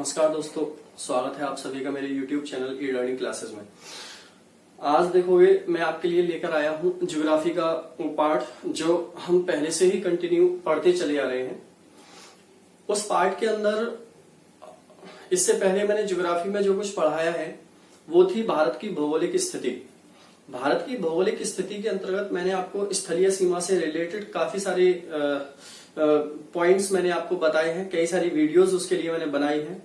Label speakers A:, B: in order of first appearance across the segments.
A: नमस्कार दोस्तों, स्वागत है आप सभी का मेरे YouTube channel e learning classes में। आज देखोगे मैं आपके लिए लेकर आया हूं ज्योग्राफी का वो पार्ट जो हम पहले से ही कंटिन्यू पढ़ते चले आ रहे हैं। उस पार्ट के अंदर इससे पहले मैंने ज्योग्राफी में जो कुछ पढ़ाया है वो थी भारत की भौगोलिक स्थिति। भारत की भौगोलिक स्थिति के अंतर्गत मैंने आपको स्थलीय सीमा से रिलेटेड काफी सारे पॉइंट्स मैंने आपको बताए हैं, कई सारी वीडियोस उसके लिए मैंने बनाई हैं।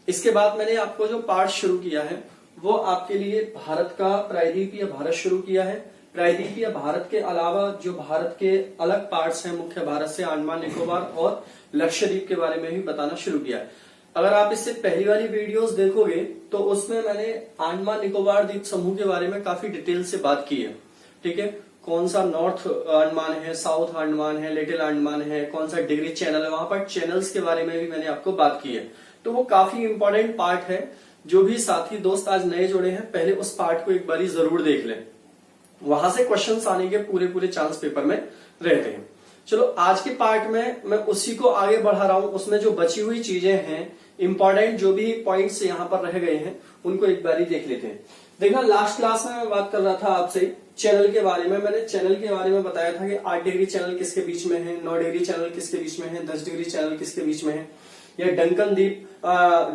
A: इसके बाद मैंने आपको जो पार्ट शुरू किया है वो आपके लिए भारत का प्रायद्वीपीय भारत शुरू किया है। प्रायद्वीपीय भारत के अलावा जो भारत के अलग पार्ट्स हैं मुख्य भारत से, अंडमान निकोबार और लक्षद्वीप के बारे में भी बताना शुरू किया है। अगर आप इससे पहली वाली वीडियोस देखोगे तो उसमें मैंने अंडमान निकोबार द्वीप समूह के बारे में काफी डिटेल से बात की है। ठीक है, कौन सा नॉर्थ अंडमान है, साउथ अंडमान है, लिटिल अंडमान है, कौन सा डिग्री चैनल है, वहां पर चैनल्स के बारे में भी मैंने आपको बात की है। तो वो काफी इंपॉर्टेंट पार्ट है। जो भी साथी दोस्त आज नए जुड़े हैं पहले उस पार्ट को एक बारी जरूर देख लें, वहां से क्वेश्चंस आने के पूरे चांस पेपर में रहते हैं। चलो आज के पार्ट में मैं उसी को आगे बढ़ा रहा हूं। उसमें जो बची हुई चीजें हैं, इंपॉर्टेंट जो भी पॉइंट्स यहाँ पर रह गए हैं उनको एक बारी देख लेते हैं। देखना, लास्ट क्लास में मैं बात कर रहा था आपसे चैनल के बारे में। मैंने चैनल के बारे में बताया था कि 8 डिग्री चैनल किसके बीच में है, 9 डिग्री चैनल किसके बीच में है, 10 डिग्री चैनल किसके बीच में है, या डंकन द्वीप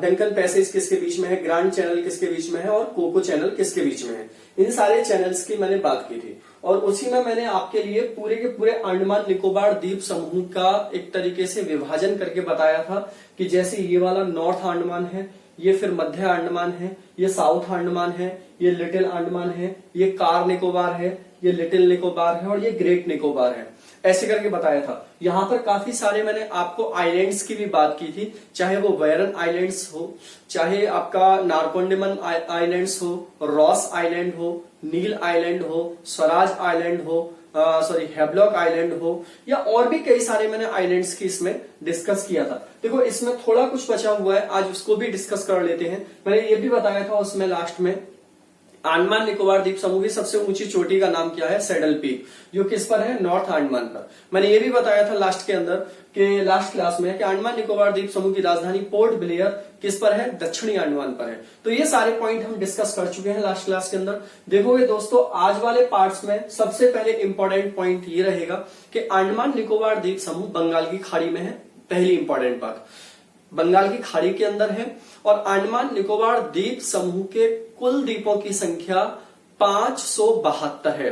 A: डंकन पैसेज किसके बीच में है, ग्रांड चैनल किसके बीच में है और कोको चैनल किसके बीच में है। इन सारे चैनल्स की मैंने बात की थी और उसी में मैंने आपके लिए पूरे के पूरे अंडमान निकोबार द्वीप समूह का एक तरीके से विभाजन करके बताया था कि जैसे ये वाला नॉर्थ अंडमान है, ये फिर मध्य अंडमान है, ये साउथ अंडमान है, ये लिटिल अंडमान है, ये कार निकोबार है, ये लिटिल निकोबार है और ये ग्रेट निकोबार है। ऐसे करके बताया था। यहाँ पर काफी सारे मैंने आपको आइलैंड्स की भी बात की थी, चाहे वो बैरन आइलैंड्स हो, चाहे आपका नारकोंडेमन आइलैंड्स हो, रॉस आइलैंड हो, नील आइलैंड हो, स्वराज आइलैंड हो, हैवलॉक आइलैंड हो, या और भी कई सारे मैंने आइलैंड्स की इसमें डिस्कस किया था। देखो इसमें थोड़ा कुछ बचा हुआ है, आज उसको भी डिस्कस कर लेते हैं। मैंने ये भी बताया था उसमें लास्ट में, अंडमान निकोबार द्वीप समूह की सबसे ऊंची चोटी का नाम क्या है, सैडल पीक, जो किस पर है, नॉर्थ अंडमान पर। मैंने ये भी बताया था लास्ट के अंदर कि लास्ट क्लास में कि अंडमान निकोबार द्वीप समूह की राजधानी पोर्ट ब्लेयर किस पर है, दक्षिणी अंडमान पर है। तो ये सारे पॉइंट हम डिस्कस कर चुके हैं लास्ट क्लास के अंदर। देखोगे दोस्तों आज वाले पार्ट्स में सबसे पहले इंपॉर्टेंट पॉइंट ये रहेगा कि अंडमान निकोबार द्वीप समूह बंगाल की खाड़ी में है। पहली इंपॉर्टेंट बात, बंगाल की खाड़ी के अंदर है और अंडमान निकोबार द्वीप समूह के कुल द्वीपों की संख्या 572 है।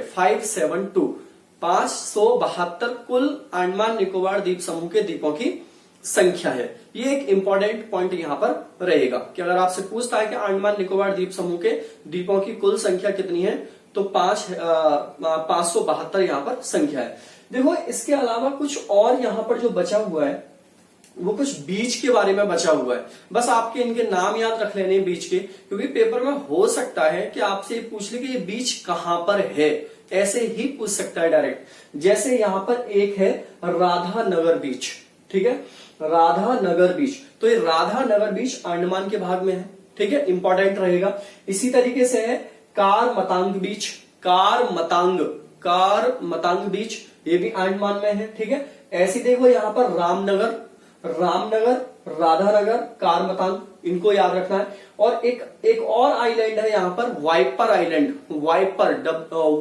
A: 572 कुल अंडमान निकोबार द्वीप समूह के द्वीपों की संख्या है। ये एक इंपॉर्टेंट पॉइंट यहां पर रहेगा कि अगर आपसे पूछता है कि अंडमान निकोबार द्वीप समूह के द्वीपों की कुल संख्या कितनी है तो 572 यहां पर संख्या है। देखो इसके अलावा कुछ और यहां पर जो बचा हुआ है वो कुछ बीच के बारे में बचा हुआ है। बस आपके इनके नाम याद रख लेने बीच के, क्योंकि पेपर में हो सकता है कि आपसे पूछ ले कि ये बीच कहां पर है, ऐसे ही पूछ सकता है डायरेक्ट। जैसे यहां पर एक है राधा नगर बीच, ठीक है, राधा नगर बीच। तो ये राधा नगर बीच अंडमान के भाग में है, ठीक है, इंपॉर्टेंट रहेगा। इसी तरीके से है कार मतंग बीच, कार मतंग बीच, ये भी अंडमान में है, ठीक है। ऐसी देखो यहाँ पर रामनगर, राधानगर, कारमतांग, इनको याद रखना है। और एक और आइलैंड है यहाँ पर viper island, viper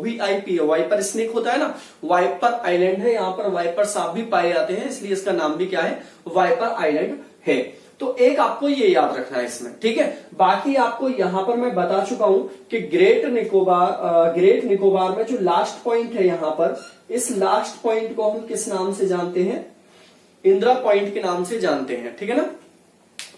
A: VIP, viper snake होता है ना, वाइपर आइलैंड है। यहाँ पर वाइपर सांप भी पाए जाते हैं, इसलिए इसका नाम भी क्या है, वाइपर आइलैंड है। तो एक आपको ये याद रखना है इसमें, ठीक है। बाकी आपको यहाँ पर मैं बता चुका हूं कि ग्रेट निकोबार में जो लास्ट पॉइंट है यहाँ पर, इस लास्ट पॉइंट को हम किस नाम से जानते हैं, इंदिरा पॉइंट के नाम से जानते हैं, ठीक है ना।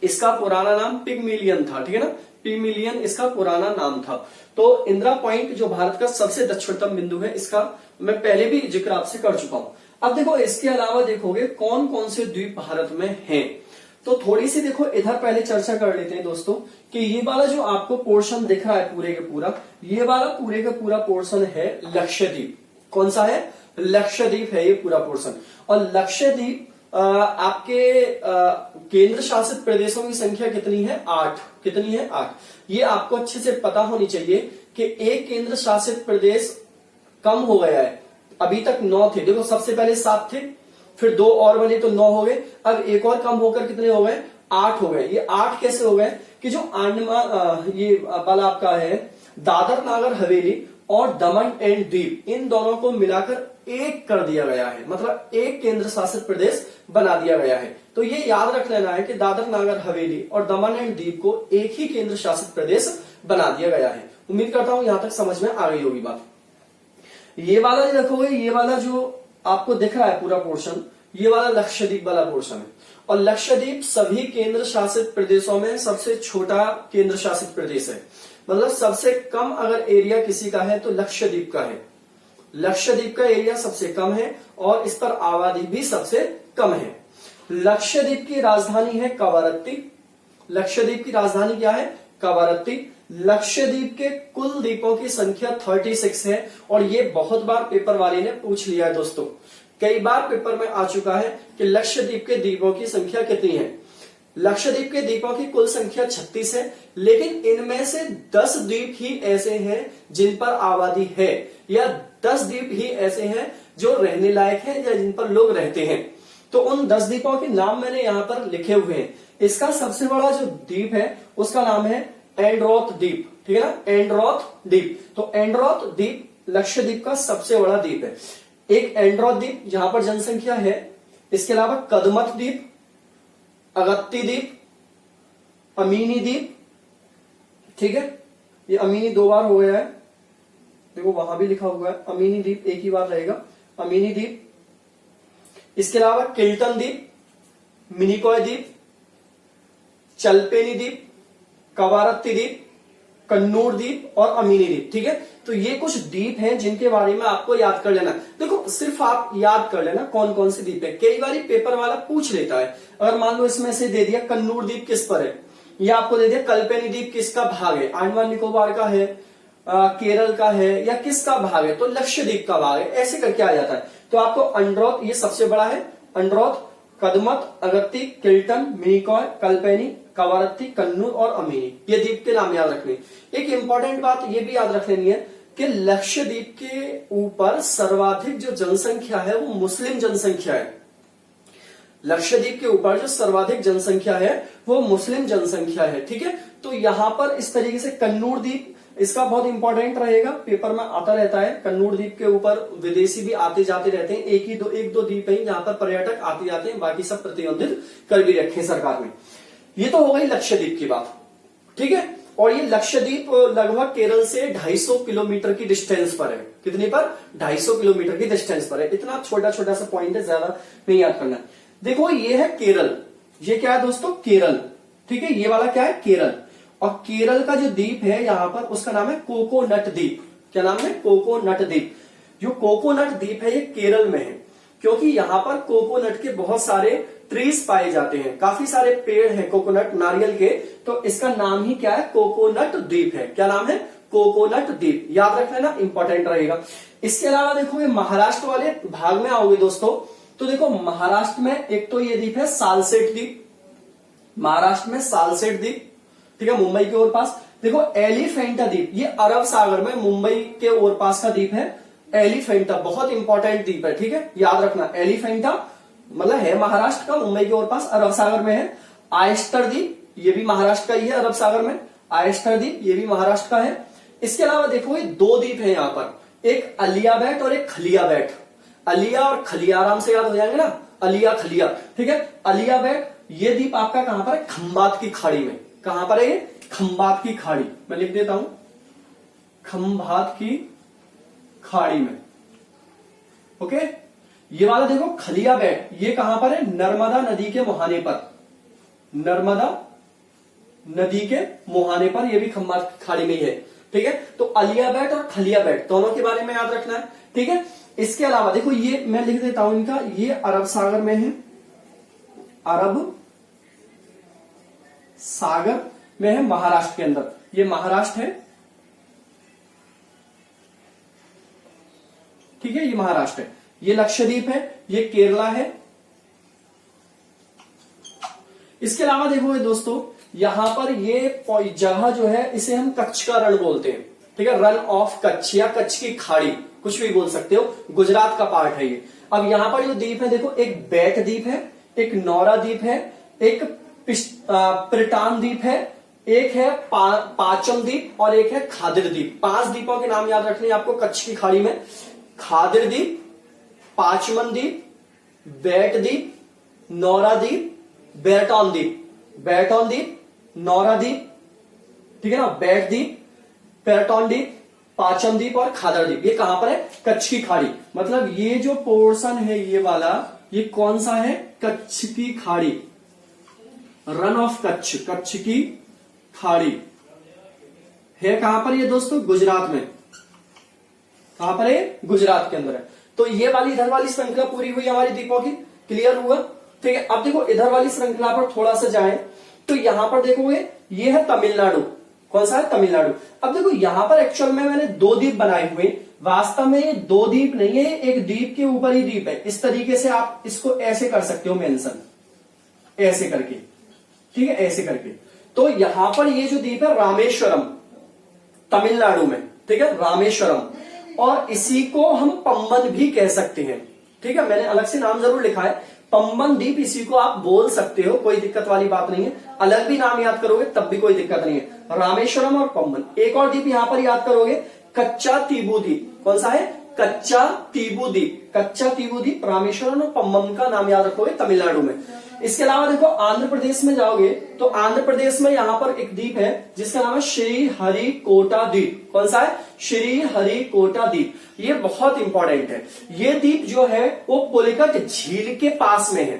A: इसका पुराना नाम पिगमिलियन था, ठीक है ना, पिगमिलियन इसका पुराना नाम था। तो इंदिरा पॉइंट जो भारत का सबसे दक्षिणतम बिंदु है, इसका मैं पहले भी जिक्र आपसे कर चुका हूं। अब देखो इसके अलावा देखोगे कौन कौन से द्वीप भारत में हैं, तो थोड़ी सी देखो इधर पहले चर्चा कर लेते हैं दोस्तों कि ये वाला जो आपको पोर्शन दिख रहा है पूरे के पूरा, ये वाला पूरे का पूरा पोर्शन है लक्षद्वीप। कौन सा है, लक्षद्वीप है ये पूरा पोर्शन। और लक्षद्वीप आपके केंद्र शासित प्रदेशों की संख्या कितनी है, 8। कितनी है, 8। ये आपको अच्छे से पता होनी चाहिए कि एक केंद्र शासित प्रदेश कम हो गया है। अभी तक 9 थे, देखो सबसे पहले 7 थे, फिर 2 और बने तो 9 हो गए। अब एक और कम होकर कितने हो गए, 8 हो गए। ये 8 कैसे हो गए कि जो ये वाला आपका है दादर नागर हवेली और दमन एंड दीव, इन दोनों को मिलाकर एक कर दिया गया है, मतलब एक केंद्र शासित प्रदेश बना दिया गया है। तो ये याद रख लेना है कि दादर नागर हवेली और दमन एंड दीव को एक ही केंद्र शासित प्रदेश बना दिया गया है। उम्मीद करता हूं यहां तक समझ में आ गई होगी बात। ये वाला जो देखोगे, ये वाला जो आपको दिख रहा है पूरा पोर्शन, ये वाला लक्षद्वीप वाला पोर्शन है। और लक्षद्वीप सभी केंद्र शासित प्रदेशों में सबसे छोटा केंद्र शासित प्रदेश है, मतलब सबसे कम अगर एरिया किसी का है तो लक्षद्वीप का है। लक्षद्वीप का एरिया सबसे कम है और इस पर आबादी भी सबसे कम है। लक्षद्वीप की राजधानी है कवरत्ती। लक्षद्वीप की राजधानी क्या है? कवरत्ती। लक्षद्वीप के कुल द्वीपों की संख्या 36 है और ये बहुत बार पेपर वाले ने पूछ लिया है दोस्तों, कई बार पेपर में आ चुका है कि लक्षद्वीप के द्वीपों की संख्या कितनी है। लक्षद्वीप के द्वीपों की कुल संख्या 36 है, लेकिन इनमें से 10 द्वीप ही ऐसे हैं जिन पर आबादी है, या 10 द्वीप ही ऐसे हैं जो रहने लायक हैं या जिन पर लोग रहते हैं। तो उन 10 द्वीपों के नाम मैंने यहां पर लिखे हुए हैं। इसका सबसे बड़ा जो द्वीप है उसका नाम है एंड्रोथ द्वीप, ठीक है ना, एंड्रोथ द्वीप। तो एंड्रोथ द्वीप लक्षद्वीप का सबसे बड़ा द्वीप है। एक एंड्रोथ द्वीप जहां पर जनसंख्या है। इसके अलावा कदमत द्वीप, अगत्ती द्वीप, अमीनी द्वीप, ठीक है, ये अमीनी 2 बार हो गया है, देखो वहां भी लिखा हुआ है अमीनी द्वीप, एक ही बार रहेगा अमीनी द्वीप। इसके अलावा किल्टन द्वीप, मिनिकॉय द्वीप, चलपेनी द्वीप, कवारत्ती द्वीप, कन्नूर द्वीप और अमीनी द्वीप, ठीक है। तो ये कुछ द्वीप हैं जिनके बारे में आपको याद कर लेना। देखो सिर्फ आप याद कर लेना कौन कौन से द्वीप है। कई बार पेपर वाला पूछ लेता है, अगर मान लो इसमें से दे दिया कन्नूर द्वीप किस पर है, या आपको दे दिया कल्पेनी द्वीप किसका भाग है, अंडमान निकोबार का है, केरल का है, या किसका भाग है, तो लक्षद्वीप का भाग है, ऐसे करके आ जाता है। तो आपको अंड्रोथ, ये सबसे बड़ा है, अंड्रोथ, कदमत, अगत्ती, किल्टन, मिनिकॉय, कल्पेनी, कवारत्ती, कन्नूर और अमीनी, ये द्वीप के नाम याद रखने। एक इंपॉर्टेंट बात ये भी याद रख लेनी है कि लक्षद्वीप के ऊपर सर्वाधिक जो जनसंख्या है वो मुस्लिम जनसंख्या है। लक्षद्वीप के ऊपर जो सर्वाधिक जनसंख्या है वो मुस्लिम जनसंख्या है, ठीक है। तो यहां पर इस तरीके से कन्नूर द्वीप, इसका बहुत इंपॉर्टेंट रहेगा, पेपर में आता रहता है। कन्नूर द्वीप के ऊपर विदेशी भी आते जाते रहते हैं, एक दो द्वीप है जहां पर पर्यटक आते जाते हैं, बाकी सब प्रतिबंधित कर भी रखे सरकार ने। ये तो हो गई लक्षद्वीप की बात, ठीक है। और ये लक्षद्वीप लगभग केरल से 250 किलोमीटर की डिस्टेंस पर है। कितनी पर? 250 किलोमीटर की डिस्टेंस पर है। इतना छोटा छोटा सा पॉइंट है, ज्यादा नहीं याद करना। देखो ये है केरल, ये क्या है दोस्तों? केरल, ठीक है। ये वाला क्या है? केरल। और केरल का जो द्वीप है यहां पर उसका नाम है कोकोनट द्वीप। क्या नाम है? कोकोनट द्वीप। जो कोकोनट द्वीप है ये केरल में है, क्योंकि यहां पर कोकोनट के बहुत सारे ट्रीज पाए जाते हैं, काफी सारे पेड़ हैं कोकोनट, नारियल के, तो इसका नाम ही क्या है? कोकोनट द्वीप है। क्या नाम है? कोकोनट द्वीप। याद रख लेना, इंपॉर्टेंट रहेगा। इसके अलावा देखो ये महाराष्ट्र वाले भाग में आओगे दोस्तों, तो देखो महाराष्ट्र में एक तो ये द्वीप है सालसेट द्वीप, महाराष्ट्र में सालसेट द्वीप, ठीक है, मुंबई के ओर पास। देखो एलिफेंटा द्वीप, ये अरब सागर में मुंबई के ओर पास का द्वीप है। एलिफेंटा बहुत इंपॉर्टेंट द्वीप है, ठीक है, याद रखना। एलिफेंटा मतलब है महाराष्ट्र का, मुंबई के ओर पास, अरब सागर में है। आयस्टर द्वीप, ये भी महाराष्ट्र का ही है, अरब सागर में। आयस्टर द्वीप ये भी महाराष्ट्र का है। इसके अलावा देखो ये 2 द्वीप है यहाँ पर, एक अलियाबैट और एक खलियाबैट। अलिया और खलिया आराम से याद हो जाएंगे ना, अलिया खलिया, ठीक है। अलियाबैट ये द्वीप आपका कहां पर है? खंबात की खाड़ी में। कहां पर है ये? खंबात की खाड़ी, मैं लिख देता हूं, खंबात की खाड़ी में, ओके। ये वाला देखो खलियाबैट, ये कहां पर है? नर्मदा नदी के मुहाने पर, नर्मदा नदी के मुहाने पर, ये भी खंबात की खाड़ी में ही है, ठीक है। तो अलियाबैट और खलियाबैट दोनों के बारे में याद रखना है, ठीक है। इसके अलावा देखो ये मैं लिख देता हूं इनका, ये अरब सागर में है, अरब सागर में है, महाराष्ट्र के अंदर, ये महाराष्ट्र है, ठीक है, ये महाराष्ट्र है। ये लक्षद्वीप है, ये केरला है। इसके अलावा देखोगे दोस्तों यहां पर ये जगह जो है इसे हम कच्छ का रण बोलते हैं, ठीक है, रन ऑफ कच्छ या कच्छ की खाड़ी, कुछ भी बोल सकते हो, गुजरात का पार्ट है ये। अब यहां पर जो द्वीप है देखो, एक बैट द्वीप है, एक नौरा द्वीप है, एक प्रिटान द्वीप है, एक है पाचम द्वीप और एक है खादिर द्वीप। 5 द्वीपों के नाम याद रखने आपको कच्छ की खाड़ी में। खादिर द्वीप, पाचमन द्वीप, बैट द्वीप, नौरा द्वीप, बैरटॉन द्वीप। बैरटॉन द्वीप, नौरा द्वीप, ठीक है ना, बैट द्वीप, बैरटॉन द्वीप, पाचम द्वीप और खादर द्वीप। ये कहां पर है? कच्छ की खाड़ी। मतलब ये जो पोर्शन है ये वाला, ये कौन सा है? कच्छ की खाड़ी, रन ऑफ कच्छ, कच्छ की खाड़ी है। कहां पर ये दोस्तों? गुजरात में। कहां पर है? गुजरात के अंदर है। तो ये वाली इधर वाली श्रृंखला पूरी हुई हमारी द्वीपों की, क्लियर हुआ? ठीक है। अब देखो इधर वाली श्रृंखला पर थोड़ा सा जाए तो यहां पर देखोगे ये है तमिलनाडु। कौन सा है? तमिलनाडु। अब देखो यहां पर एक्चुअल में मैंने 2 द्वीप बनाए हुए, वास्तव में ये 2 द्वीप नहीं है, एक द्वीप के ऊपर ही द्वीप है। इस तरीके से आप इसको ऐसे कर सकते हो मेंशन, ऐसे करके, ठीक है, ऐसे करके। तो यहां पर ये जो द्वीप है रामेश्वरम, तमिलनाडु में, ठीक है, रामेश्वरम, और इसी को हम पम्बन भी कह सकते हैं, ठीक है। मैंने अलग से नाम जरूर लिखा है, पम्बन द्वीप इसी को आप बोल सकते हो, कोई दिक्कत वाली बात नहीं है। अलग भी नाम याद करोगे तब भी कोई दिक्कत नहीं है। रामेश्वरम और पम्बन। एक और द्वीप यहां पर याद करोगे, कच्चा तीबू द्वीप। कौन सा है? कच्चा तीबू द्वीप। कच्चा तीबू द्वीप रामेश्वरम और पम्बन का नाम याद रखोगे, तमिलनाडु में। इसके अलावा देखो आंध्र प्रदेश में जाओगे तो आंध्र प्रदेश में यहां पर एक द्वीप है जिसका नाम है श्री हरिकोटा द्वीप। कौन सा है? श्री हरिकोटा द्वीप। ये बहुत इंपॉर्टेंट है। ये द्वीप जो है वो पुलिकट झील के पास में है।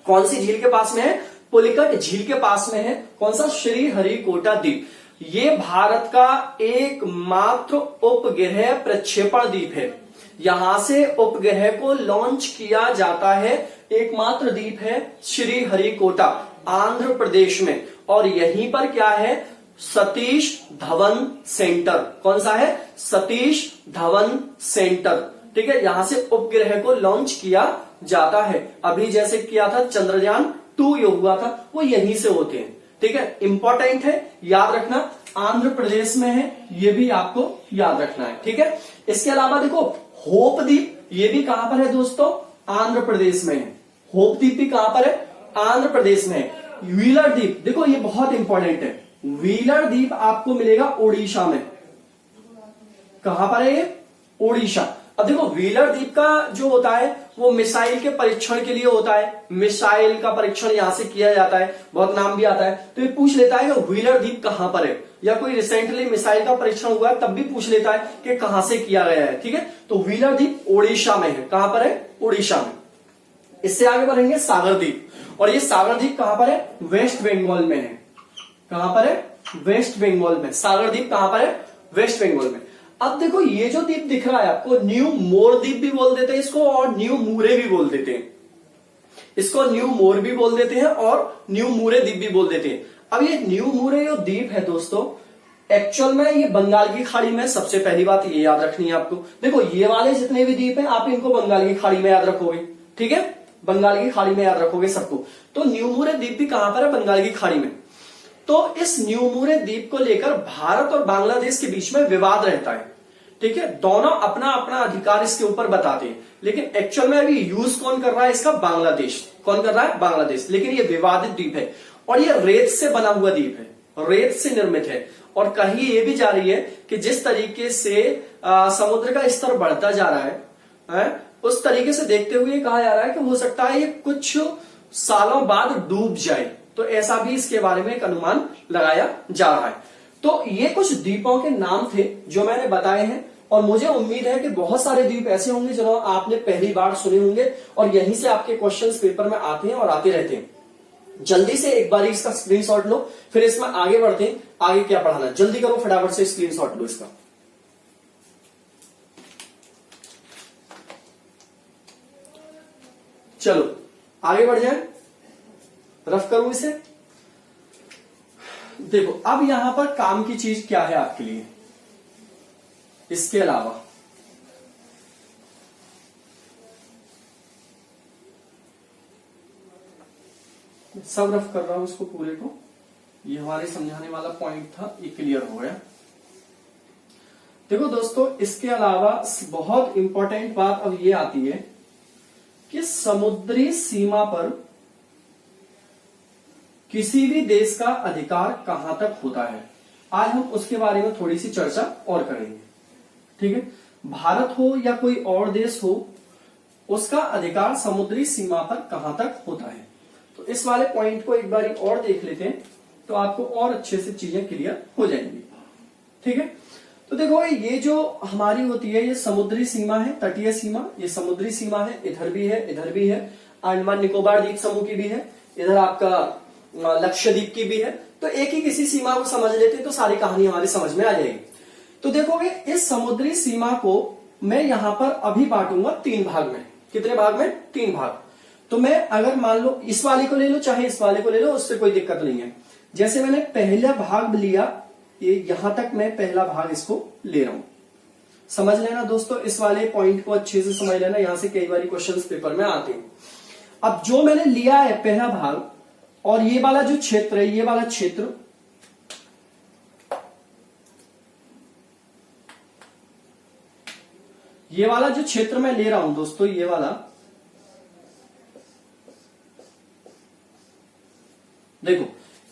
A: कौन सी झील के पास में है? पुलिकट झील के पास में है। कौन सा? श्री हरिकोटा द्वीप। ये भारत का एकमात्र उपग्रह प्रक्षेपण द्वीप है। यहां से उपग्रह को लॉन्च किया जाता है। एकमात्र द्वीप है श्री हरिकोटा, आंध्र प्रदेश में। और यहीं पर क्या है? सतीश धवन सेंटर। कौन सा है? सतीश धवन सेंटर, ठीक है। यहां से उपग्रह को लॉन्च किया जाता है। अभी जैसे किया था चंद्रयान 2 ये हुआ था, वो यहीं से होते हैं, ठीक है। इंपॉर्टेंट है, याद रखना। आंध्र प्रदेश में है, ये भी आपको याद रखना है, ठीक है। इसके अलावा देखो होप द्वीप, ये भी कहां पर है दोस्तों? आंध्र प्रदेश में है। होप द्वीप भी कहां पर है? आंध्र प्रदेश में है। व्हीलर द्वीप, देखो ये बहुत इंपॉर्टेंट है। व्हीलर द्वीप आपको मिलेगा ओडिशा में। कहां पर है ये? ओडिशा। अब देखो व्हीलर द्वीप का जो होता है वो मिसाइल के परीक्षण के लिए होता है। मिसाइल का परीक्षण यहां से किया जाता है, बहुत नाम भी आता है। तो ये पूछ लेता है कि व्हीलर द्वीप कहां पर है, या कोई रिसेंटली मिसाइल का परीक्षण हुआ है तब भी पूछ लेता है कि कहां से किया गया है, ठीक है। तो व्हीलर द्वीप ओडिशा में है। कहां पर है? ओडिशा में। इससे आगे बढ़ेंगे सागर द्वीप, और ये सागर द्वीप कहां पर है? वेस्ट बंगाल में है। कहां पर है? वेस्ट बंगाल में। सागर द्वीप कहां पर है? वेस्ट बंगाल में। अब देखो ये जो द्वीप दिख रहा है आपको, न्यू मोर द्वीप भी बोल देते हैं इसको, और न्यू मूरे भी बोल देते हैं इसको। न्यू मोर भी बोल देते हैं और न्यू मूरे द्वीप भी बोल देते हैं। अब ये न्यू मूरे जो द्वीप है दोस्तों, एक्चुअल में ये बंगाल की खाड़ी में। सबसे पहली बात ये याद रखनी है आपको। देखो ये वाले जितने भी द्वीप हैं आप इनको बंगाल की खाड़ी में याद रखोगे, ठीक है। बंगाल की खाड़ी में याद रखोगे सबको। तो न्यू मूरे द्वीप भी कहां पर है? बंगाल की खाड़ी में। तो इस न्यू मूरे द्वीप को लेकर भारत और बांग्लादेश के बीच में विवाद रहता है, ठीक है। दोनों अपना अपना अधिकार इसके ऊपर बताते हैं, लेकिन एक्चुअल में अभी यूज कौन कर रहा है इसका? बांग्लादेश। कौन कर रहा है? बांग्लादेश। लेकिन ये विवादित द्वीप है और ये रेत से बना हुआ द्वीप है, रेत से निर्मित है। और कहीं ये भी जा रही है कि जिस तरीके से समुद्र का स्तर बढ़ता जा रहा है, उस तरीके से देखते हुए कहा जा रहा है कि हो सकता है ये कुछ सालों बाद डूब जाए। तो ऐसा भी इसके बारे में एक अनुमान लगाया जा रहा है। तो ये कुछ द्वीपों के नाम थे जो मैंने बताए हैं, और मुझे उम्मीद है कि बहुत सारे द्वीप ऐसे होंगे जो आपने पहली बार सुने होंगे, और यहीं से आपके क्वेश्चंस पेपर में आते हैं और आते रहते हैं। जल्दी से एक बार इसका स्क्रीनशॉट लो, फिर इसमें आगे बढ़ते हैं। आगे क्या पढ़ाना है जल्दी करो, फटाफट से स्क्रीनशॉट लो इसका। चलो आगे बढ़ जाए, रफ करूं इसे। देखो अब यहां पर काम की चीज क्या है आपके लिए इसके अलावा? सब रफ कर रहा हूं इसको पूरे को। ये हमारे समझाने वाला पॉइंट था, ये क्लियर हो गया। देखो दोस्तों, इसके अलावा बहुत इंपॉर्टेंट बात अब ये आती है कि समुद्री सीमा पर किसी भी देश का अधिकार कहां तक होता है। आज हम उसके बारे में थोड़ी सी चर्चा और करेंगे। ठीक है, भारत हो या कोई और देश हो, उसका अधिकार समुद्री सीमा पर कहां तक होता है। तो इस वाले पॉइंट को एक बार और देख लेते हैं तो आपको और अच्छे से चीजें क्लियर हो जाएंगी। ठीक है, तो देखो ये जो हमारी होती है ये समुद्री सीमा है, तटीय सीमा, ये समुद्री सीमा है, इधर भी है, इधर भी है, अंडमान निकोबार द्वीप समूह की भी है, इधर आपका लक्षद्वीप की भी है। तो एक ही किसी सीमा को समझ लेते हैं तो सारी कहानी हमारी समझ में आ जाएगी। तो देखोगे इस समुद्री सीमा को मैं यहां पर अभी बांटूंगा 3 भाग में। कितने भाग में? 3 भाग। तो मैं अगर मान लो इस वाले को ले लो चाहे इस वाले को ले लो, उससे कोई दिक्कत नहीं है। जैसे मैंने पहला भाग लिया, ये यहां तक मैं पहला भाग इसको ले रहा हूं। समझ लेना दोस्तों, इस वाले पॉइंट को अच्छे से समझ लेना, यहां से कई बार क्वेश्चंस पेपर में आते हैं। अब जो मैंने लिया है पहला भाग, और ये वाला जो क्षेत्र है, ये वाला क्षेत्र, ये वाला जो क्षेत्र मैं ले रहा हूं दोस्तों, ये वाला देखो,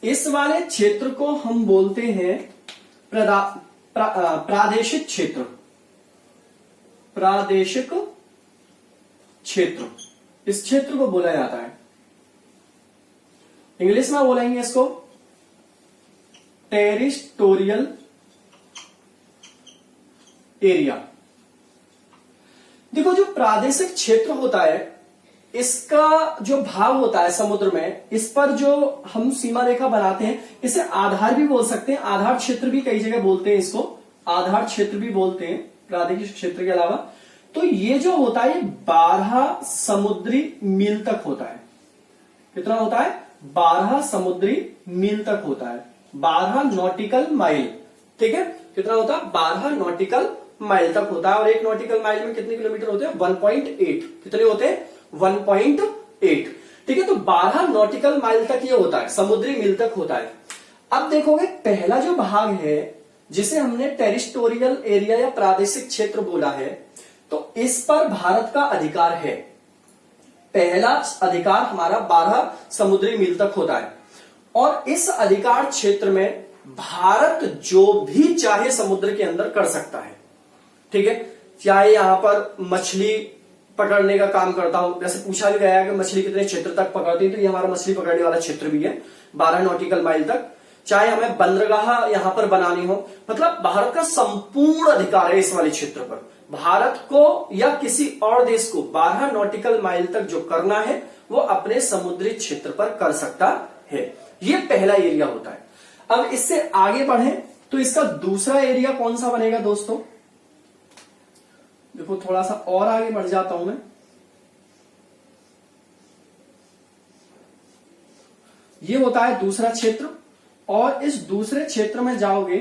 A: इस वाले क्षेत्र को हम बोलते हैं प्रादेशिक क्षेत्र। प्रादेशिक क्षेत्र, इस क्षेत्र को बोला जाता है, इंग्लिश में बोलेंगे इसको टेरिटोरियल एरिया। देखो जो प्रादेशिक क्षेत्र होता है, इसका जो भाग होता है समुद्र में, इस पर जो हम सीमा रेखा बनाते हैं, इसे आधार भी बोल सकते हैं, आधार क्षेत्र भी कई जगह बोलते हैं, इसको आधार क्षेत्र भी बोलते हैं प्रादेशिक क्षेत्र के अलावा। तो ये जो होता है 12 समुद्री मील तक होता है। कितना होता है? 12 समुद्री मील तक होता है, 12 नॉटिकल माइल। ठीक है, कितना होता है? 12 नॉटिकल माइल तक होता है। और एक नॉटिकल माइल में कितने किलोमीटर होते हैं? 1.8। कितने होते हैं? 1.8। ठीक है, तो 12 नॉटिकल माइल तक ये होता है, समुद्री मील तक होता है। अब देखोगे पहला जो भाग है जिसे हमने टेरिटोरियल एरिया या प्रादेशिक क्षेत्र बोला है, तो इस पर भारत का अधिकार है। पहला अधिकार हमारा 12 समुद्री मील तक होता है, और इस अधिकार क्षेत्र में भारत जो भी चाहे समुद्र के अंदर कर सकता है। ठीक है, चाहे यहां पर मछली पकड़ने का काम करता हो, जैसे पूछा भी गया है कि मछली कितने क्षेत्र तक पकड़ती है, तो ये हमारा मछली पकड़ने वाला क्षेत्र भी है 12 नॉटिकल माइल तक। चाहे हमें बंदरगाह यहां पर बनानी हो, मतलब भारत का संपूर्ण अधिकार है इस वाले क्षेत्र पर। भारत को या किसी और देश को 12 नॉटिकल माइल तक जो करना है वो अपने समुद्री क्षेत्र पर कर सकता है। ये पहला एरिया होता है। अब इससे आगे बढ़े तो इसका दूसरा एरिया कौन सा बनेगा दोस्तों? देखो थोड़ा सा और आगे बढ़ जाता हूं मैं। ये होता है दूसरा क्षेत्र, और इस दूसरे क्षेत्र में जाओगे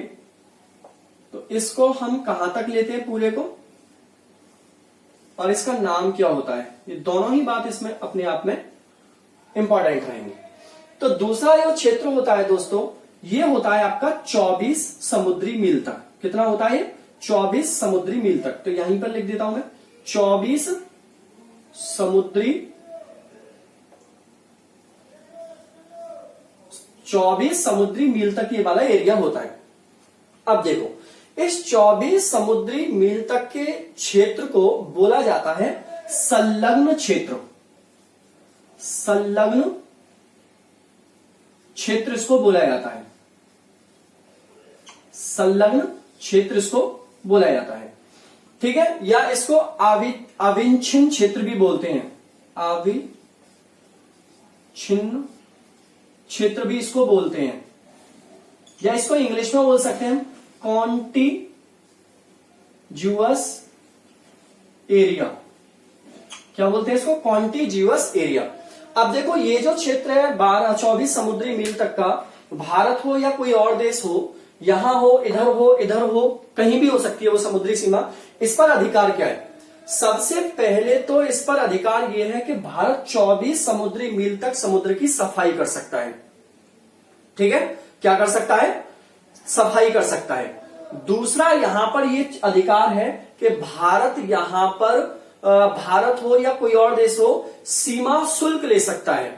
A: तो इसको हम कहां तक लेते हैं पूरे को, और इसका नाम क्या होता है, ये दोनों ही बात इसमें अपने आप में इंपॉर्टेंट रहेंगे। तो दूसरा जो क्षेत्र होता है दोस्तों, ये होता है आपका 24 समुद्री मील तक। कितना होता है? 24 समुद्री मील तक। तो यहीं पर लिख देता हूं मैं 24 समुद्री मील तक ये वाला एरिया होता है। अब देखो इस 24 समुद्री मील तक के क्षेत्र को बोला जाता है संलग्न क्षेत्र। संलग्न क्षेत्र इसको बोला जाता है, संलग्न क्षेत्र इसको बोला जाता है। ठीक है, या इसको अविच्छिन्न क्षेत्र भी बोलते हैं, अविच्छिन्न क्षेत्र भी इसको बोलते हैं, या इसको इंग्लिश में बोल सकते हैं कॉन्टिज्यूअस एरिया। क्या बोलते हैं इसको? कॉन्टिज्यूअस एरिया। अब देखो ये जो क्षेत्र है 24 समुद्री मील तक का, भारत हो या कोई और देश हो, यहां हो, इधर हो, कहीं भी हो सकती है वो समुद्री सीमा। इस पर अधिकार क्या है? सबसे पहले तो इस पर अधिकार यह है कि भारत 24 समुद्री मील तक समुद्र की सफाई कर सकता है। ठीक है, क्या कर सकता है? सफाई कर सकता है। दूसरा यहां पर यह अधिकार है कि भारत यहां पर भारत हो या कोई और देश हो, सीमा शुल्क ले सकता है।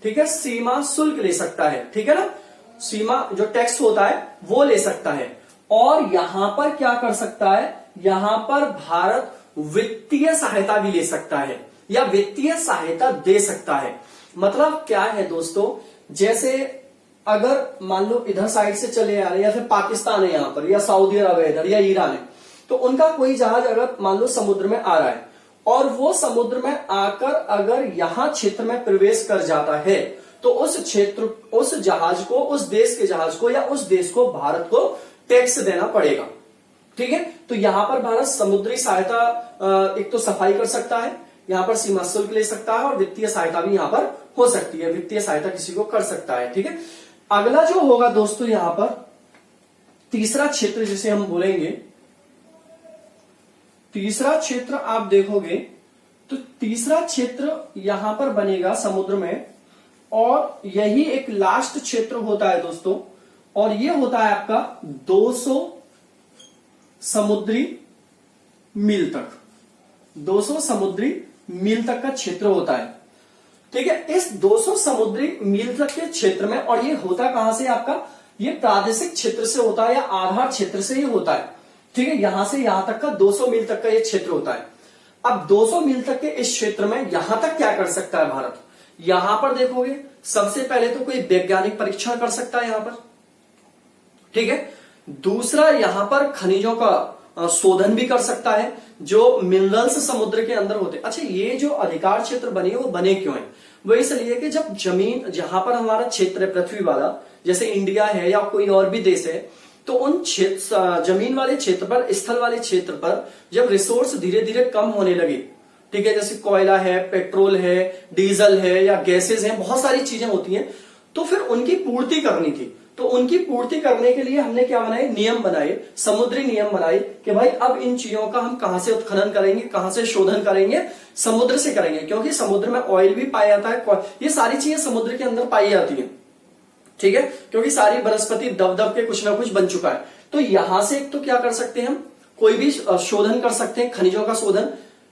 A: ठीक है, सीमा शुल्क ले सकता है, ठीक है ना, सीमा जो टैक्स होता है वो ले सकता है। और यहां पर क्या कर सकता है, यहां पर भारत वित्तीय सहायता भी ले सकता है या वित्तीय सहायता दे सकता है। मतलब क्या है दोस्तों, जैसे अगर मान लो इधर साइड से चले आ रहे हैं या फिर पाकिस्तान है यहां पर, या सऊदी अरब है इधर, या ईरान है, तो उनका कोई जहाज अगर मान लो समुद्र में आ रहा है और वो समुद्र में आकर अगर यहां क्षेत्र में प्रवेश कर जाता है, तो उस क्षेत्र, उस जहाज को, उस देश के जहाज को या उस देश को भारत को टैक्स देना पड़ेगा, ठीक है। तो यहां पर भारत समुद्री सहायता एक तो सफाई कर सकता है, यहां पर सीमा शुल्क ले सकता है और वित्तीय सहायता भी यहां पर हो सकती है, वित्तीय सहायता किसी को कर सकता है, ठीक है। अगला जो होगा दोस्तों, यहां पर तीसरा क्षेत्र जिसे हम बोलेंगे, तीसरा क्षेत्र आप देखोगे तो तीसरा क्षेत्र यहां पर बनेगा समुद्र में, और यही एक लास्ट क्षेत्र होता है दोस्तों, और ये होता है आपका 200 समुद्री मील तक, 200 समुद्री मील तक का क्षेत्र होता है, ठीक है। इस 200 समुद्री मील तक के क्षेत्र में, और ये होता कहां से आपका, ये प्रादेशिक क्षेत्र से होता है या आधार क्षेत्र से ही होता है, ठीक है। यहां से यहां तक का 200 मील तक का ये क्षेत्र होता है। अब 200 मील तक के इस क्षेत्र में यहां तक क्या कर सकता है भारत, यहां पर देखोगे सबसे पहले तो कोई वैज्ञानिक परीक्षण कर सकता है यहां पर, ठीक है। दूसरा, यहां पर खनिजों का शोधन भी कर सकता है, जो मिनरल्स समुद्र के अंदर होते हैं। अच्छा, ये जो अधिकार क्षेत्र बने वो बने क्यों है, वो इसलिए कि जब जमीन, जहां पर हमारा क्षेत्र है पृथ्वी वाला, जैसे इंडिया है या कोई और भी देश है, तो उन क्षेत्र, जमीन वाले क्षेत्र पर, स्थल वाले क्षेत्र पर जब रिसोर्स धीरे धीरे कम होने लगे, ठीक है, जैसे कोयला है, पेट्रोल है, डीजल है या गैसेज हैं, बहुत सारी चीजें होती हैं, तो फिर उनकी पूर्ति करनी थी। तो उनकी पूर्ति करने के लिए हमने क्या बनाए, नियम बनाए, समुद्री नियम बनाए कि भाई अब इन चीजों का हम कहां से उत्खनन करेंगे, कहां से शोधन करेंगे, समुद्र से करेंगे, क्योंकि समुद्र में ऑयल भी पाया जाता है, ये सारी चीजें समुद्र के अंदर पाई जाती हैं, ठीक है, क्योंकि सारी वनस्पति दब दब के कुछ ना कुछ बन चुका है। तो यहां से एक तो क्या कर सकते हैं हम, कोई भी शोधन कर सकते हैं, खनिजों का शोधन,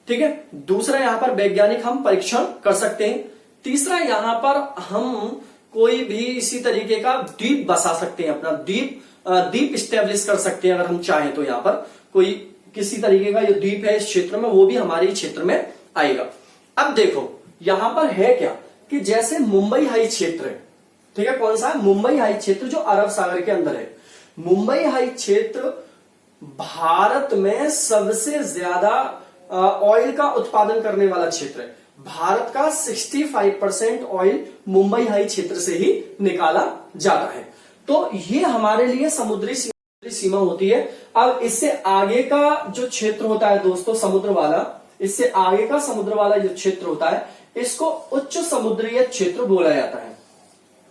A: ठीक है। दूसरा, यहां पर वैज्ञानिक हम परीक्षण कर सकते हैं। तीसरा, यहां पर हम कोई भी इसी तरीके का द्वीप बसा सकते हैं, अपना द्वीप स्टेब्लिश कर सकते हैं अगर हम चाहें तो। यहां पर कोई किसी तरीके का जो द्वीप है इस क्षेत्र में, वो भी हमारे क्षेत्र में आएगा। अब देखो यहां पर है क्या, कि जैसे मुंबई हाई क्षेत्र है, ठीक है, कौन सा है, मुंबई हाई क्षेत्र, जो अरब सागर के अंदर है। मुंबई हाई क्षेत्र भारत में सबसे ज्यादा ऑयल का उत्पादन करने वाला क्षेत्र है। भारत का 65% ऑयल मुंबई हाई क्षेत्र से ही निकाला जाता है। तो ये हमारे लिए समुद्री सीमा होती है। अब इससे आगे का जो क्षेत्र होता है दोस्तों समुद्र वाला, इससे आगे का समुद्र वाला जो क्षेत्र होता है, इसको उच्च समुद्रीय क्षेत्र बोला जाता है।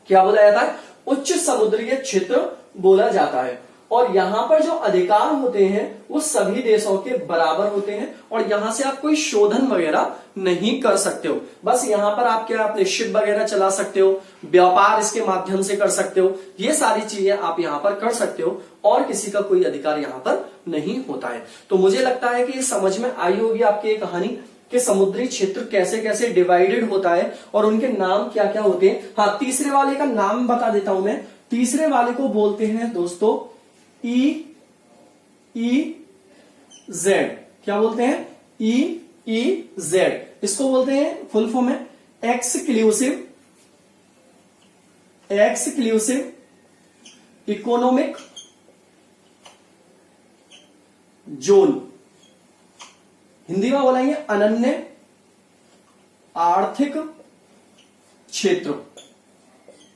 A: क्या बोला जाता है, उच्च समुद्रीय क्षेत्र बोला जाता है। और यहां पर जो अधिकार होते हैं वो सभी देशों के बराबर होते हैं, और यहां से आप कोई शोधन वगैरह नहीं कर सकते हो। बस यहां पर आप क्या, अपने शिप वगैरह चला सकते हो, व्यापार इसके माध्यम से कर सकते हो, ये सारी चीजें आप यहां पर कर सकते हो, और किसी का कोई अधिकार यहां पर नहीं होता है। तो मुझे लगता है कि ये समझ में आई होगी आपकी ये कहानी, कि समुद्री क्षेत्र कैसे कैसे डिवाइडेड होता है और उनके नाम क्या क्या होते हैं। हाँ, तीसरे वाले का नाम बता देता हूं मैं। तीसरे वाले को बोलते हैं दोस्तों EEZ। क्या बोलते हैं, EEZ। इसको बोलते हैं, फुल फॉर्म है एक्सक्लूसिव इकोनॉमिक जोन। हिंदी में बोलेंगे अनन्य आर्थिक क्षेत्र,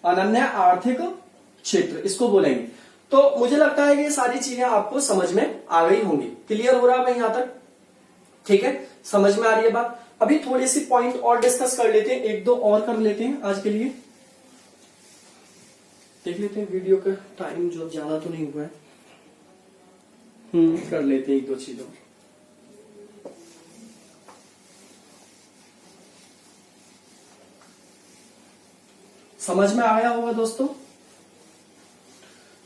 A: अनन्य आर्थिक क्षेत्र इसको बोलेंगे। तो मुझे लगता है कि ये सारी चीजें आपको समझ में आ गई होंगी। क्लियर हो रहा है यहां तक, ठीक है, समझ में आ रही है बात। अभी थोड़ी सी पॉइंट और डिस्कस कर लेते हैं, एक दो और कर लेते हैं आज के लिए। देख लेते हैं वीडियो का टाइम जो ज्यादा तो नहीं हुआ है, कर लेते हैं एक दो चीजों। समझ में आया होगा दोस्तों।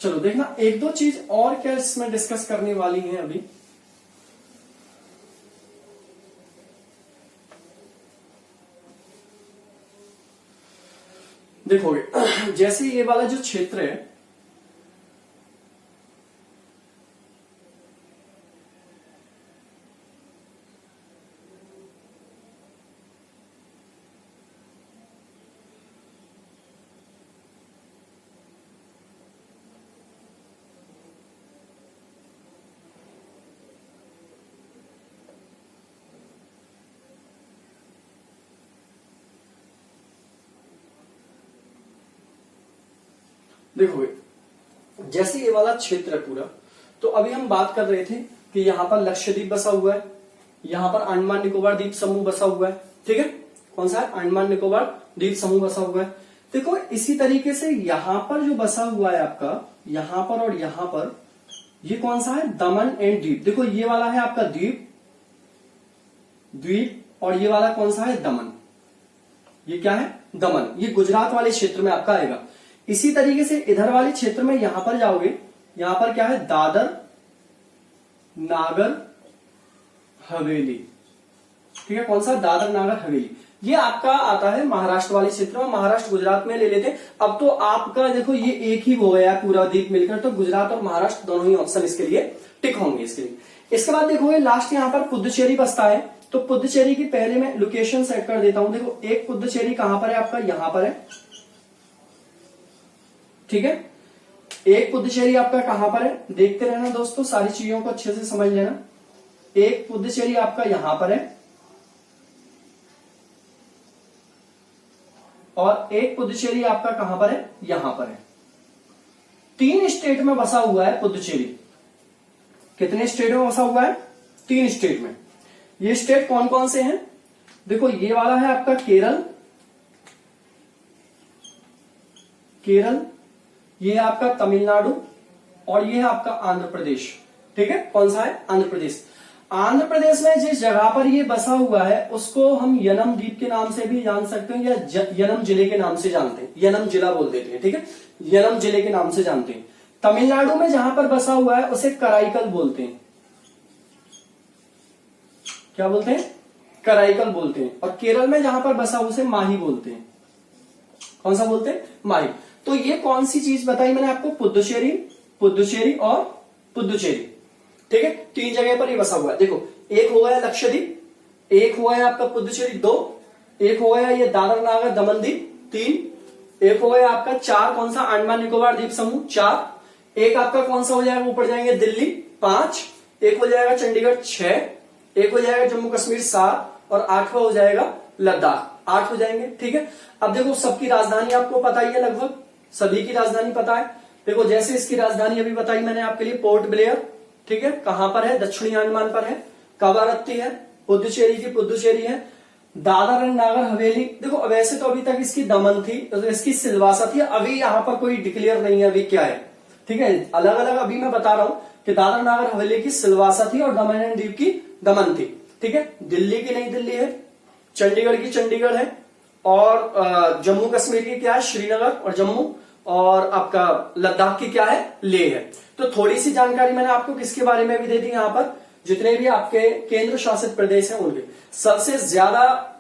A: चलो देखना, एक दो चीज और क्या इसमें डिस्कस करने वाली है अभी। देखोगे जैसे ये वाला जो क्षेत्र है, देखो जैसे ये वाला क्षेत्र है पूरा, तो अभी हम बात कर रहे थे कि यहां पर लक्षद्वीप बसा हुआ है, यहां पर अंडमान निकोबार द्वीप समूह बसा हुआ है, ठीक है। कौन सा है? अंडमान निकोबार द्वीप समूह बसा हुआ है। देखो इसी तरीके से यहां पर जो बसा हुआ है आपका, यहां पर और यहां पर, ये कौन सा है? दमन एंड दीव। देखो ये वाला है आपका द्वीप, द्वीप, और ये वाला कौन सा है? दमन। ये क्या है? दमन। ये गुजरात वाले क्षेत्र में आपका आएगा। इसी तरीके से इधर वाले क्षेत्र में यहां पर जाओगे, यहां पर क्या है? दादर नागर हवेली, ठीक है। कौन सा? दादर नागर हवेली। ये आपका आता है महाराष्ट्र वाले क्षेत्र में, महाराष्ट्र गुजरात में ले लेते। अब तो आपका देखो ये एक ही हो गया पूरा द्वीप मिलकर, तो गुजरात और महाराष्ट्र दोनों ही ऑप्शन इसके लिए टिक होंगे इसके लिए। इसके बाद देखोगे लास्ट यहां पर पुदुचेरी बसता है, तो पुदुचेरी की पहले मैं लोकेशन सेट कर देता हूं। देखो एक पुदुचेरी कहां पर है आपका? यहां पर है, ठीक है। एक पुदुचेरी आपका कहां पर है? देखते रहना दोस्तों, सारी चीजों को अच्छे से समझ लेना। एक पुदुचेरी आपका यहां पर है, और एक पुदुचेरी आपका कहां पर है? यहां पर है। 3 स्टेट में बसा हुआ है पुदुचेरी। कितने स्टेट में बसा हुआ है? 3 स्टेट में। ये स्टेट कौन कौन से हैं? देखो ये वाला है आपका केरल, केरल, ये है आपका तमिलनाडु, और ये है आपका आंध्र प्रदेश, ठीक है। कौन सा है? आंध्र प्रदेश। आंध्र प्रदेश में जिस जगह पर ये बसा हुआ है उसको हम यनम द्वीप के नाम से भी जान सकते हैं, या यनम जिले के नाम से जानते हैं, यनम जिला बोल देते हैं, ठीक है। यनम जिले के नाम से जानते हैं। तमिलनाडु में जहां पर बसा हुआ है उसे कराईकल बोलते हैं। क्या बोलते हैं? कराईकल बोलते हैं। और केरल में जहां पर बसा उसे माही बोलते हैं। कौन सा बोलते हैं? माही। तो ये कौन सी चीज बताई मैंने आपको? पुदुचेरी, पुदुचेरी और पुदुचेरी, ठीक है। 3 जगह पर ये बसा हुआ है। देखो एक हो गया लक्षद्वीप, एक हुआ है आपका पुदुचेरी, 2, एक हो गया ये दादर नागर दमन द्वीप, 3, एक हो गया आपका 4, कौन सा? अंडमान निकोबार द्वीप समूह, 4, एक आपका कौन सा हो जाएगा? ऊपर जाएंगे दिल्ली, 5, एक हो जाएगा चंडीगढ़, 6, एक हो जाएगा जम्मू कश्मीर, 7, और 8वां हो जाएगा लद्दाख, 8 हो जाएंगे, ठीक है। अब देखो सबकी राजधानी आपको पता ही है, लगभग सभी की राजधानी पता है। देखो जैसे इसकी राजधानी अभी बताई मैंने आपके लिए, पोर्ट ब्लेयर, ठीक है। कहां पर है? दक्षिणी अंडमान पर है। कवारत्ती है, पुदुचेरी की पुदुचेरी है, दादर एंड नागर हवेली। देखो वैसे तो अभी तक इसकी दमन थी, तो इसकी सिलवासा थी, अभी यहां पर कोई डिक्लेयर नहीं है अभी क्या है, ठीक है। अलग अलग अभी मैं बता रहा हूं कि दादर नागर हवेली की सिलवासा थी और दमन एंड दीव की दमन थी, ठीक है। दिल्ली की नई दिल्ली है, चंडीगढ़ की चंडीगढ़ है, और जम्मू कश्मीर की क्या है? श्रीनगर और जम्मू, और आपका लद्दाख की क्या है? लेह है। तो थोड़ी सी जानकारी मैंने आपको किसके बारे में भी दे दी यहां पर, जितने भी आपके केंद्र शासित प्रदेश हैं उनके। सबसे ज्यादा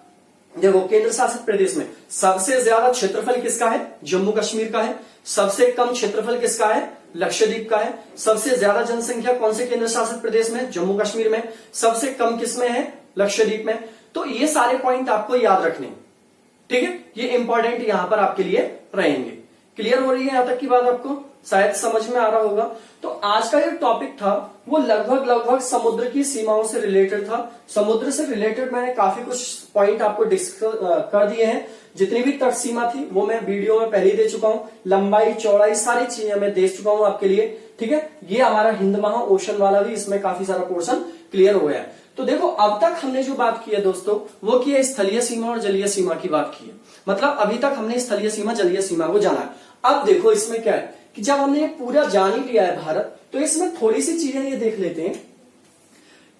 A: देखो केंद्र शासित प्रदेश में सबसे ज्यादा क्षेत्रफल किसका है? जम्मू कश्मीर का है। सबसे कम क्षेत्रफल किसका है? लक्षद्वीप का है। सबसे ज्यादा जनसंख्या कौन से केंद्र शासित प्रदेश में? जम्मू कश्मीर में। सबसे कम किसमें है? लक्षद्वीप में। तो ये सारे पॉइंट आपको याद रखने, ठीक है। ये इंपॉर्टेंट यहां पर आपके लिए रहेंगे। क्लियर हो रही है यहां तक की बात? आपको शायद समझ में आ रहा होगा। तो आज का जो टॉपिक था वो लगभग समुद्र की सीमाओं से रिलेटेड था। समुद्र से रिलेटेड मैंने काफी कुछ पॉइंट आपको डिस्कस कर दिए हैं। जितनी भी तट सीमा थी वो मैं वीडियो में पहले ही दे चुका हूं। लंबाई चौड़ाई सारी चीजें मैं दे चुका हूं आपके लिए, ठीक है। ये हमारा हिंद महा ओशन वाला भी, इसमें काफी सारा पोर्शन क्लियर हो गया है। तो देखो अब तक हमने जो बात की है दोस्तों, वो की है स्थलीय सीमा और जलीय सीमा की बात की है। मतलब अभी तक हमने स्थलीय सीमा जलीय सीमा को जाना है। अब देखो इसमें क्या है कि जब हमने ये पूरा जान ही लिया है भारत, तो इसमें थोड़ी सी चीजें ये देख लेते हैं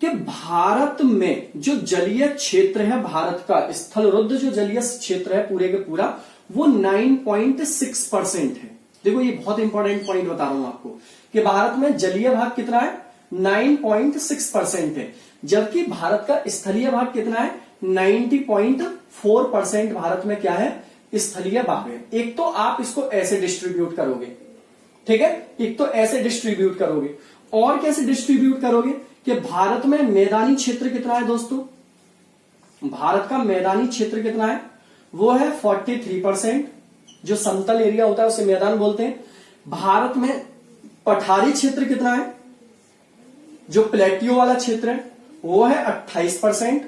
A: कि भारत में जो जलीय क्षेत्र है, भारत का स्थलरुद्ध जो जलीय क्षेत्र है पूरे के पूरा, वो 9.6% है। देखो ये बहुत इंपॉर्टेंट पॉइंट बता रहा हूं आपको कि भारत में जलीय भाग कितना है? 9.6% है, जबकि भारत का स्थलीय भाग कितना है? 90.4% भारत में क्या है? स्थलीय भाग है। एक तो आप इसको ऐसे डिस्ट्रीब्यूट करोगे, ठीक है, एक तो ऐसे डिस्ट्रीब्यूट करोगे, और कैसे डिस्ट्रीब्यूट करोगे कि भारत में मैदानी क्षेत्र कितना है दोस्तों, भारत का मैदानी क्षेत्र कितना है, वो है 43%। जो समतल एरिया होता है उसे मैदान बोलते हैं। भारत में पठारी क्षेत्र कितना है, जो प्लेटियो वाला क्षेत्र है वो है 28%।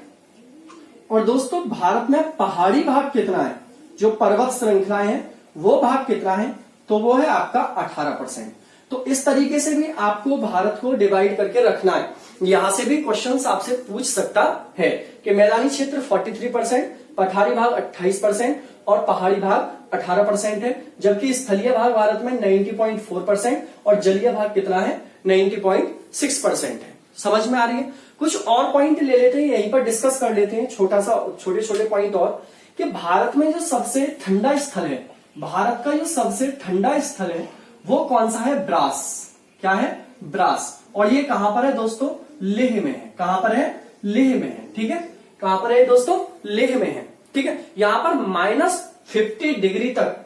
A: और दोस्तों भारत में पहाड़ी भाग कितना है, जो पर्वत श्रृंखलाएं हैं वो भाग कितना है, तो वो है आपका 18%। तो इस तरीके से भी आपको भारत को डिवाइड करके रखना है। यहां से भी क्वेश्चंस आपसे पूछ सकता है कि मैदानी क्षेत्र 43%, पठारी भाग 28% और पहाड़ी भाग 18% है, जबकि स्थलीय भाग भारत में 90.4% और जलीय भाग कितना है, 90.6% है। समझ में आ रही है? कुछ और पॉइंट ले लेते हैं, यहीं पर डिस्कस कर लेते हैं, छोटे छोटे पॉइंट और, कि भारत में जो सबसे ठंडा स्थल है, भारत का जो सबसे ठंडा स्थल है वो कौन सा है, ब्रास। क्या है, ब्रास। और ये कहां पर है दोस्तों, लेह में है। कहां पर है, लेह में है। ठीक है, कहां पर है दोस्तों, लेह में है। ठीक है, यहां पर -50 डिग्री तक,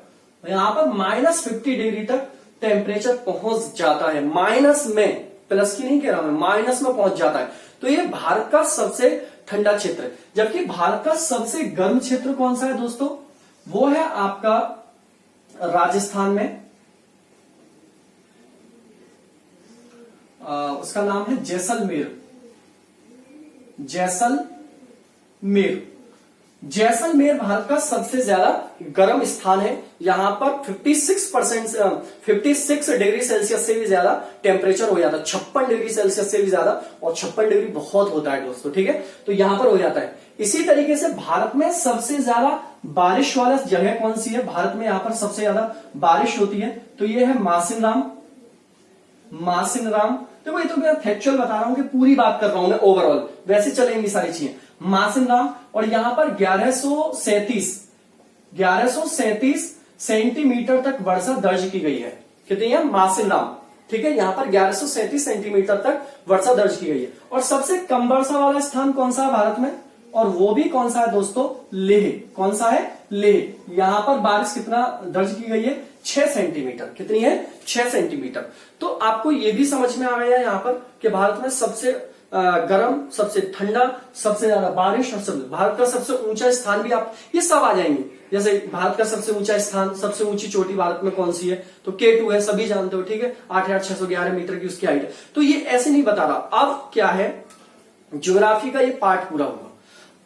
A: यहां पर -50 डिग्री तक टेम्परेचर पहुंच जाता है। माइनस में, प्लस की नहीं कह रहा मैं, माइनस में पहुंच जाता है। तो ये भारत का सबसे ठंडा क्षेत्र है। जबकि भारत का सबसे गर्म क्षेत्र कौन सा है दोस्तों, वो है आपका राजस्थान में, उसका नाम है जैसलमेर। जैसलमेर, जैसलमेर भारत का सबसे ज्यादा गर्म स्थान है। यहां पर 56 डिग्री सेल्सियस से भी ज्यादा टेम्परेचर हो जाता है, 56 डिग्री सेल्सियस से भी ज्यादा, और 56 डिग्री बहुत होता है दोस्तों। ठीक है, तो यहां पर हो जाता है। इसी तरीके से भारत में सबसे ज्यादा बारिश वाला जगह कौन सी है, भारत में यहां पर सबसे ज्यादा बारिश होती है, तो ये है मासिनराम। मासिनराम, देखो ये तो मैं फैक्चुअल बता रहा हूं कि पूरी बात कर रहा हूं मैं ओवरऑल, वैसे चलेंगी सारी चीजें। मासिनराम, और यहां पर 1137 सेंटीमीटर तक वर्षा दर्ज की गई है। कितनी है, मासिनराम। ठीक है, यहां पर 1137 सेंटीमीटर तक वर्षा दर्ज की गई है। और सबसे कम वर्षा वाला स्थान कौन सा है भारत में, और वो भी कौन सा है दोस्तों, लेह। कौन सा है, लेह। यहां पर बारिश कितना दर्ज की गई है, 6 सेंटीमीटर। कितनी है, 6 सेंटीमीटर। तो आपको ये भी समझ में आ गया यहां पर कि भारत में सबसे गर्म, सबसे ठंडा, सबसे ज्यादा बारिश, और भारत का सबसे ऊंचा स्थान भी, आप ये सब आ जाएंगे। जैसे भारत का सबसे ऊंचा स्थान, सबसे ऊंची चोटी भारत में कौन सी है, तो K2 है, सभी जानते हो। ठीक है, 8,611 मीटर की उसकी हाइट है। तो ये ऐसे नहीं बता रहा। अब क्या है, ज्योग्राफी का ये पार्ट पूरा हुआ।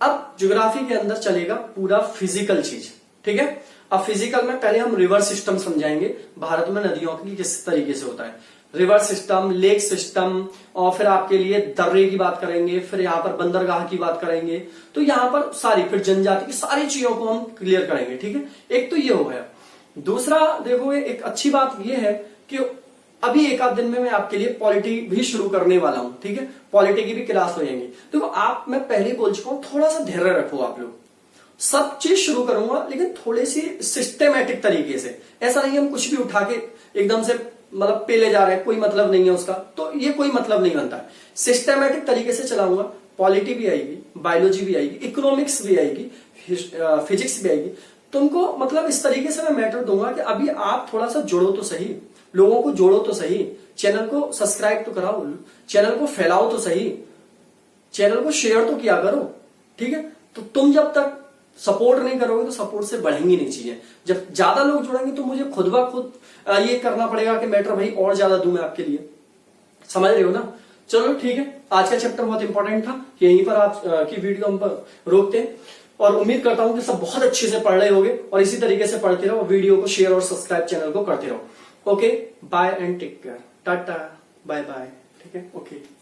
A: अब ज्योग्राफी के अंदर चलेगा पूरा फिजिकल चीज। ठीक है, अब फिजिकल में पहले हम रिवर सिस्टम समझाएंगे, भारत में नदियों की किस तरीके से होता है, रिवर सिस्टम, लेक सिस्टम, और फिर आपके लिए दर्रे की बात करेंगे, फिर यहाँ पर बंदरगाह की बात करेंगे। तो यहाँ पर सारी, फिर जनजाति की सारी चीजों को हम क्लियर करेंगे। ठीक है, एक तो ये हो गया। दूसरा देखो, एक अच्छी बात ये है कि अभी एक आध दिन में मैं आपके लिए पॉलिटी भी शुरू करने वाला हूं। ठीक है, पॉलिटी की भी क्लास हो जाएंगी। देखो आप, मैं पहले बोल चुका हूं, थोड़ा सा धैर्य रखो आप लोग। सब चीज शुरू करूंगा लेकिन थोड़ी सी सिस्टेमेटिक तरीके से। ऐसा नहीं हम कुछ भी उठा के एकदम से मतलब पेले जा रहे हैं, कोई मतलब नहीं है उसका, तो ये कोई मतलब नहीं बनता है। सिस्टेमेटिक तरीके से चलाऊंगा। पॉलिटी भी आएगी, बायोलॉजी भी आएगी, इकोनॉमिक्स भी आएगी, फिजिक्स भी आएगी। तुमको मतलब इस तरीके से मैं मैटर दूंगा कि अभी आप थोड़ा सा जुड़ो तो सही, लोगों को जोड़ो तो सही, चैनल को सब्सक्राइब तो कराओ, चैनल को फैलाओ तो सही, चैनल को शेयर तो किया करो। ठीक है, तो तुम जब तक सपोर्ट नहीं करोगे तो सपोर्ट से बढ़ेंगी नहीं चीजें। जब ज्यादा लोग जुड़ेंगे तो मुझे खुद ब खुद ये करना पड़ेगा कि मैटर भाई और ज्यादा दूं मैं आपके लिए। समझ रहे हो ना? चलो ठीक है, आज का चैप्टर बहुत इंपॉर्टेंट था, यहीं पर आप की वीडियो हम रोकते हैं, और उम्मीद करता हूं कि सब बहुत अच्छे से पढ़ रहे होंगे, और इसी तरीके से पढ़ते रहो, वीडियो को शेयर और सब्सक्राइब चैनल को करते रहो। Okay, bye and take care, tata, bye bye. ठीक है, ओके।